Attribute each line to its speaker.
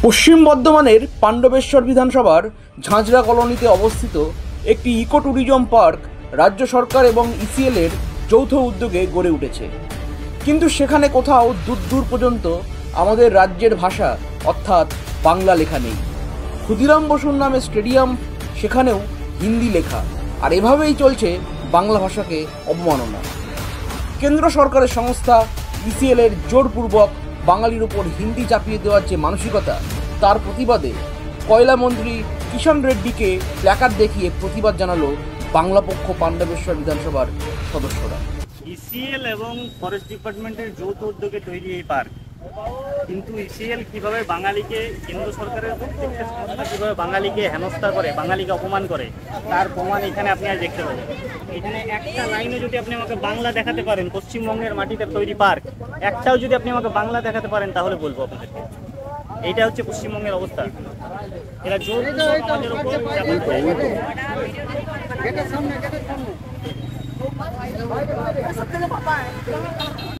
Speaker 1: পশ্চিম বর্ধমানের পাণ্ডবেশ্বর বিধানসভার ঝাঁঝরা কলোনিতে অবস্থিত একটি ইকো ট্যুরিজম পার্ক রাজ্য সরকার এবং ইসিএল এর যৌথ উদ্যোগে গড়ে উঠেছে। কিন্তু সেখানে কোথাও দূর দূর পর্যন্ত আমাদের রাজ্যের ভাষা অর্থাৎ বাংলা লেখা নেই। ক্ষুদিরাম বসুর নামে স্টেডিয়াম, সেখানেও হিন্দি লেখা, আর এভাবেই চলছে বাংলা ভাষাকে অবমাননা। কেন্দ্র সরকারের সংস্থা ইসিএল এর জোরপূর্বক বাঙালির উপর হিন্দি চাপিয়ে দেওয়ার যে মানসিকতা, তার প্রতিবাদে কয়লা মন্ত্রী কিষাণ রেড্ডিকে প্ল্যাকার্ড দেখিয়ে প্রতিবাদ জানালো বাংলাপক্ষ পাণ্ডবেশ্বর বিধানসভার সদস্যরা।
Speaker 2: ইসিএল এবং ফরেস্ট ডিপার্টমেন্টের যৌথ উদ্যোগে তৈরি এই পার্ক, কিন্তু ইসিএল কিভাবে বাঙালিকে, কেন্দ্র সরকারের প্রত্যেকটা সংস্থা কিভাবে বাঙালিকে হেনস্থা করে, বাঙালিকে অপমান করে, তার প্রমাণ এখানে আপনি আজ দেখতে পাবেন। এখানে একটা লাইনে যদি আপনি আমাকে বাংলা দেখাতে পারেন, পশ্চিমবঙ্গের মাটিতে তৈরি পার্ক একটাও যদি আপনি আমাকে বাংলা দেখাতে পারেন, তাহলে বলবো আপনাদেরকে এইটা হচ্ছে পশ্চিমবঙ্গের অবস্থা। এরা জোর আমাদের উপর চাপাচ্ছে।